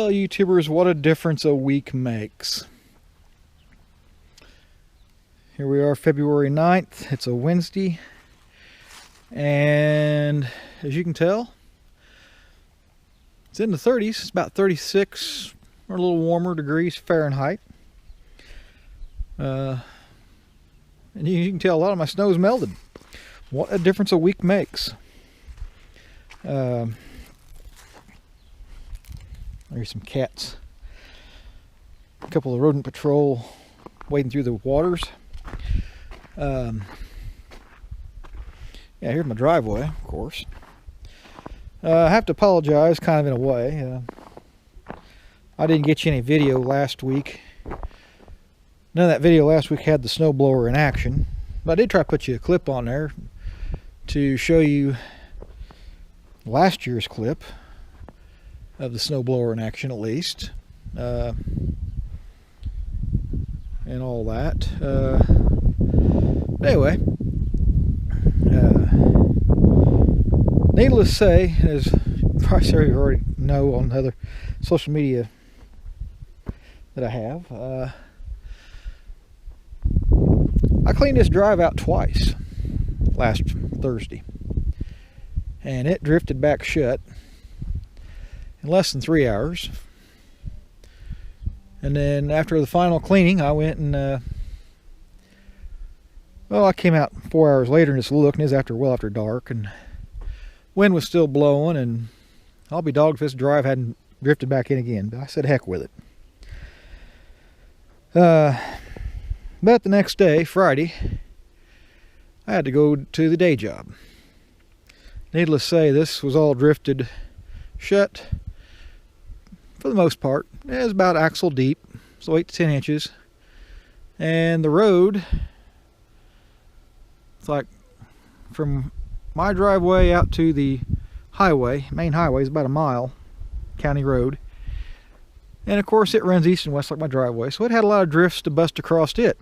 tell YouTubers what a difference a week makes. Here we are, February 9th. It's a Wednesday. And as you can tell, it's in the 30s. It's about 36 or a little warmer degrees Fahrenheit. And you can tell a lot of my snow's melted. What a difference a week makes. There's some cats. A couple of rodent patrol wading through the waters. Yeah, here's my driveway, of course. I have to apologize, kind of in a way. I didn't get you any video last week. None of that video last week had the snowblower in action. But I did try to put you a clip on there to show you last year's clip of the snowblower in action, at least. And all that. Anyway. Needless to say, as probably you already know on other social media that I have, I cleaned this drive out twice last Thursday, and it drifted back shut in less than 3 hours. And then after the final cleaning, I went and well, I came out 4 hours later and just looked, and it was well after dark, and wind was still blowing, and I'll be dogged if this drive hadn't drifted back in again. But I said heck with it. But the next day, Friday, I had to go to the day job. Needless to say, this was all drifted shut for the most part. It was about axle deep, so 8 to 10 inches. And the road, it's like from my driveway out to the highway, main highway, is about a mile, county road. And of course it runs east and west like my driveway, so it had a lot of drifts to bust across it.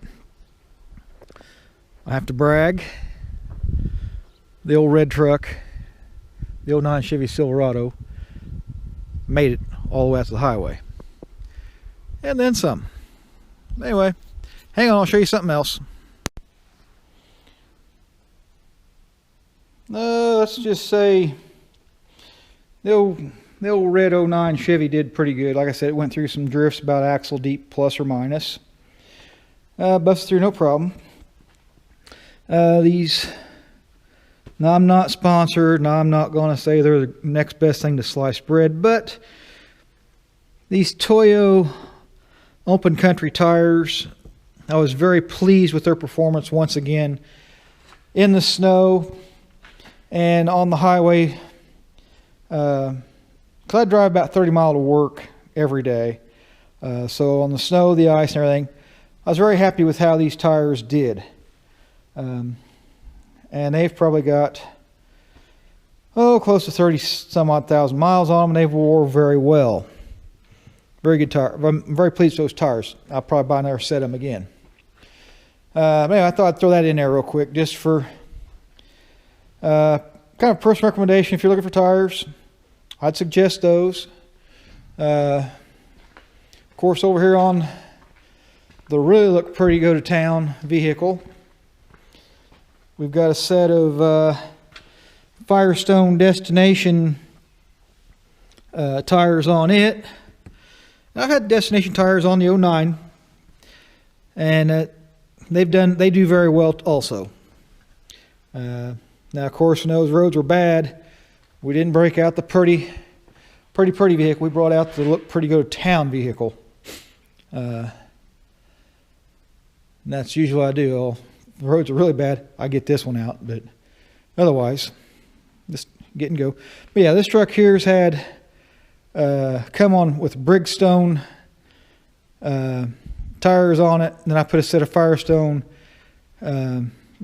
I have to brag, the old red truck, the old 09 Chevy Silverado, made it all the way out to the highway. And then some. Anyway, hang on, I'll show you something else. Let's just say the old red 09 Chevy did pretty good. Like I said, it went through some drifts about axle deep, plus or minus. Busted through no problem. These, now I'm not sponsored, now I'm not going to say they're the next best thing to sliced bread, but these Toyo Open Country tires, I was very pleased with their performance once again in the snow and on the highway. Because I drive about 30 miles to work every day. So on the snow, the ice and everything, I was very happy with how these tires did. And they've probably got, close to 30 some odd thousand miles on them, and they've wore very well. Very good tire. I'm very pleased with those tires. I'll probably buy another set of them again. Anyway, I thought I'd throw that in there real quick, just for kind of personal recommendation. If you're looking for tires, I'd suggest those. Of course, over here on the really look pretty go to town vehicle, we've got a set of Firestone Destination tires on it. I've had Destination tires on the 09, and they do very well also. Now, of course, when those roads were bad, we didn't break out the pretty vehicle. We brought out the look pretty go to town vehicle. And that's usually what I do. If the roads are really bad, I get this one out, but otherwise, just get and go. But yeah, this truck here's had come on with Bridgestone tires on it. And then I put a set of Firestone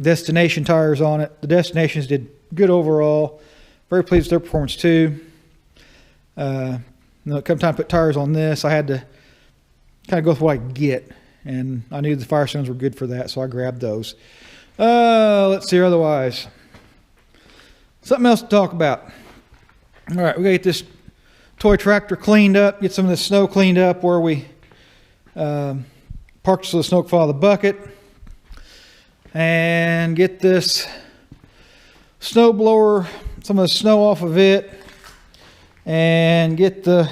Destination tires on it. The Destinations did good overall. Very pleased with their performance too. Come time to put tires on this, I had to kind of go with what I could get, and I knew the Firestones were good for that, so I grabbed those. Let's see otherwise. Something else to talk about. All right, we got to get this toy tractor cleaned up, get some of the snow cleaned up where we parked so the snow could fall out of the bucket, and get this snow blower, some of the snow off of it, and get the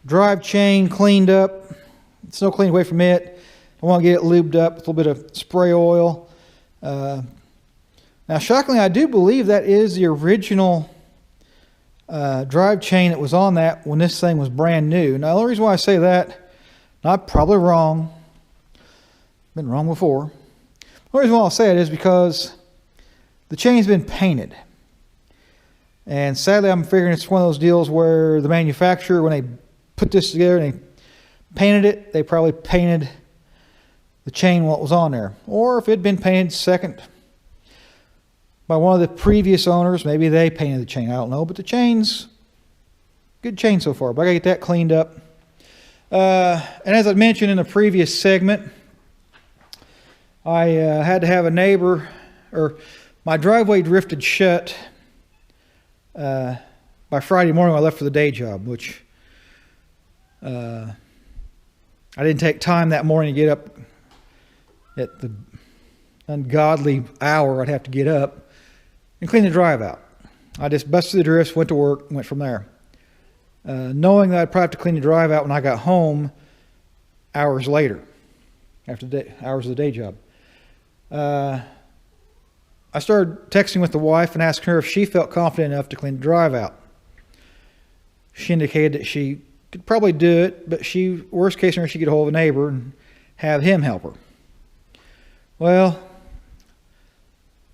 drive chain cleaned up, snow cleaned away from it. I want to get it lubed up with a little bit of spray oil. Now, shockingly, I do believe that is the original drive chain that was on that when this thing was brand new. Now, the only reason why I say that, I'm probably wrong. Been wrong before. The only reason why I'll say it is because the chain's been painted. And sadly, I'm figuring it's one of those deals where the manufacturer, when they put this together and they painted it, they probably painted the chain while it was on there. Or if it had been painted second by one of the previous owners, maybe they painted the chain. I don't know. But the chain's good chain so far. But I gotta get that cleaned up. And as I mentioned in a previous segment, I had to have a neighbor, or my driveway drifted shut by Friday morning when I left for the day job, which I didn't take time that morning to get up at the ungodly hour I'd have to get up and clean the drive out. I just busted the drifts, went to work, and went from there. Knowing that I'd probably have to clean the drive out when I got home hours later, after the hours of the day job. I started texting with the wife and asking her if she felt confident enough to clean the drive out. She indicated that she could probably do it, but worst case scenario, she could get a hold of a neighbor and have him help her. Well,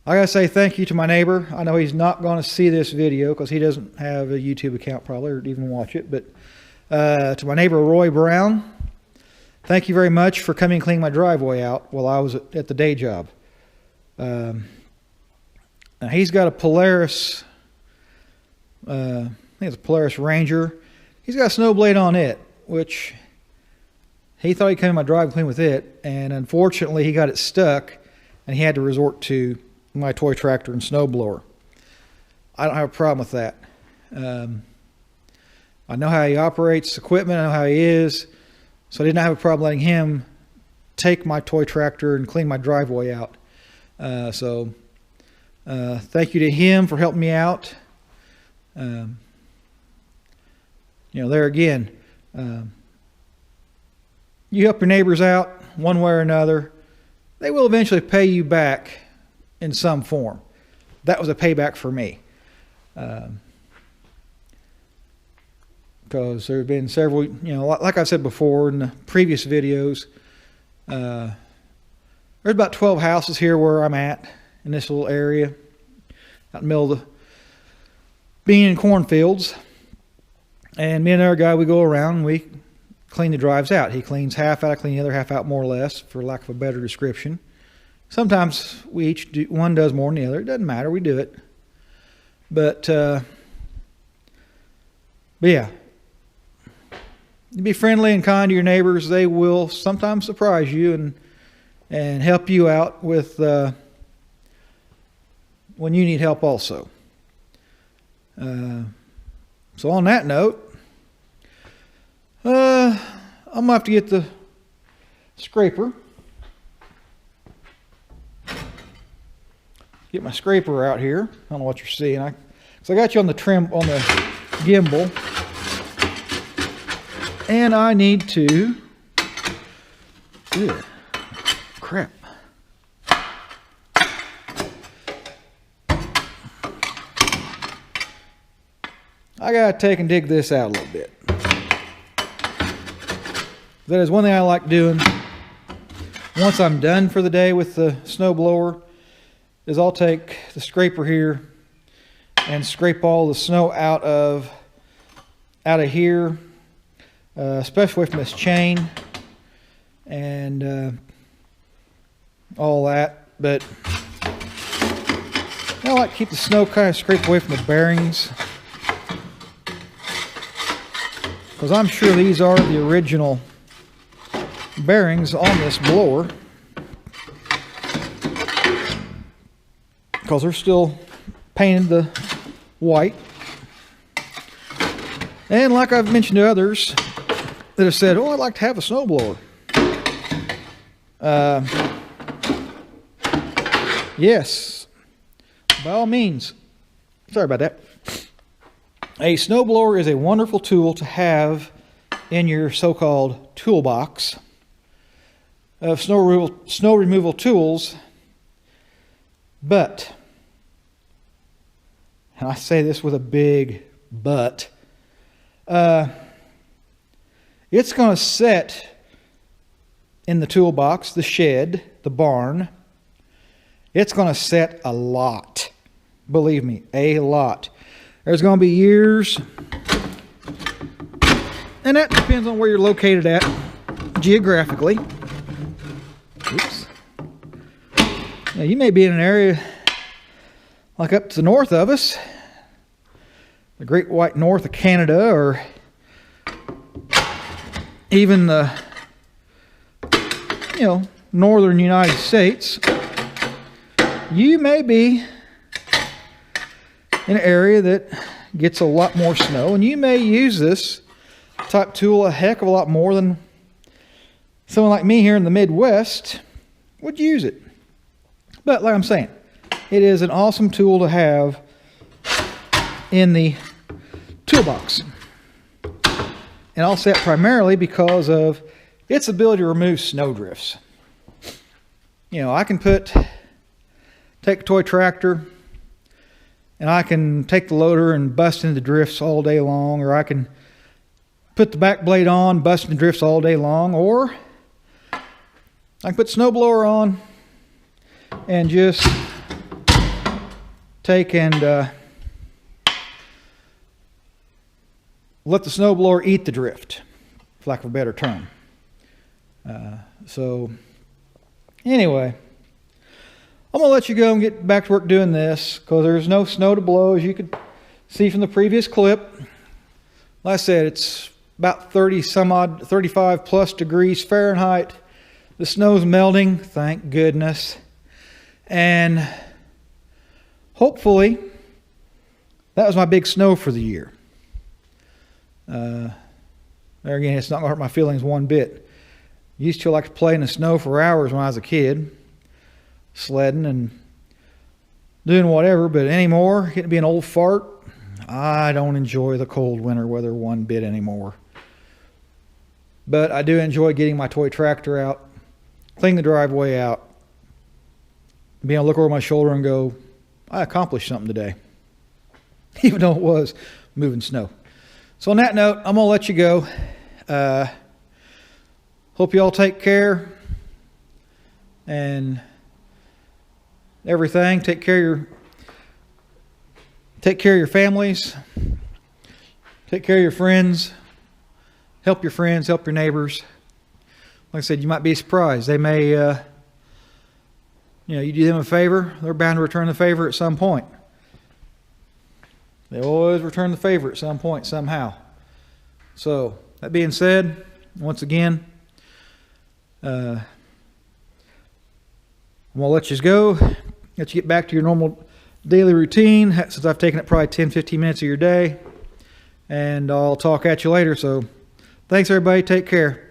I gotta say thank you to my neighbor. I know he's not going to see this video because he doesn't have a YouTube account probably, or even watch it. But to my neighbor Roy Brown, thank you very much for coming and cleaning my driveway out while I was at the day job. Now he's got a Polaris, I think it's a Polaris Ranger. He's got a snow blade on it, which he thought he'd come in my drive and clean with it, and unfortunately he got it stuck, and he had to resort to my toy tractor and snow blower. I don't have a problem with that. I know how he operates equipment, I know how he is, so I did not have a problem letting him take my toy tractor and clean my driveway out. Thank you to him for helping me out. There again, you help your neighbors out one way or another, they will eventually pay you back in some form. That was a payback for me. Because there have been several, like I said before in the previous videos, there's about 12 houses here where I'm at in this little area out in the middle of the bean and cornfields. And me and another guy, we go around and we clean the drives out. He cleans half out, I clean the other half out, more or less, for lack of a better description. Sometimes we each do, one does more than the other. It doesn't matter, we do it. But yeah, be friendly and kind to your neighbors. They will sometimes surprise you and help you out with when you need help also. So on that note, I'm going to have to get the scraper. Get my scraper out here. I don't know what you're seeing. So I got you on the gimbal. And I need to... Ugh, crap. I got to take and dig this out a little bit. That is one thing I like doing. Once I'm done for the day with the snow blower, is I'll take the scraper here and scrape all the snow out of here, especially from this chain and all that. But I like to keep the snow kind of scraped away from the bearings, because I'm sure these are the original bearings on this blower, because they're still painted the white. And like I've mentioned to others that have said, oh, I'd like to have a snowblower. Yes, by all means. Sorry about that. A snowblower is a wonderful tool to have in your so-called toolbox of snow removal tools. But, and I say this with a big but, it's going to set in the toolbox, the shed, the barn. It's going to set a lot. Believe me, a lot. There's going to be years, and that depends on where you're located at geographically. Oops. Now, you may be in an area like up to the north of us, the Great White North of Canada, or even the northern United States. You may be in an area that gets a lot more snow, and you may use this type tool a heck of a lot more than someone like me here in the Midwest would use it. But like I'm saying, it is an awesome tool to have in the toolbox. And I'll say it primarily because of its ability to remove snow drifts. I can take a toy tractor and I can take the loader and bust into drifts all day long, or I can put the back blade on, bust into drifts all day long, or I can put the snowblower on and just take and let the snowblower eat the drift, for lack of a better term. So anyway, I'm going to let you go and get back to work doing this, because there's no snow to blow, as you could see from the previous clip. Like I said, it's about 35 plus degrees Fahrenheit. The snow's melting, thank goodness. And hopefully, that was my big snow for the year. There again, it's not going to hurt my feelings one bit. Used to like to play in the snow for hours when I was a kid, sledding and doing whatever, but anymore, getting to be an old fart, I don't enjoy the cold winter weather one bit anymore. But I do enjoy getting my toy tractor out, cleaning the driveway out, being able to look over my shoulder and go, I accomplished something today, even though it was moving snow. So on that note, I'm going to let you go. Hope you all take care and everything. Take care of your families. Take care of your friends. Help your friends. Help your neighbors. Like I said, you might be surprised. They may, you do them a favor, they're bound to return the favor at some point. They always return the favor at some point, somehow. So, that being said, once again, I'm going to let you go, let you get back to your normal daily routine, since I've taken up probably 10-15 minutes of your day. And I'll talk at you later. So, thanks everybody. Take care.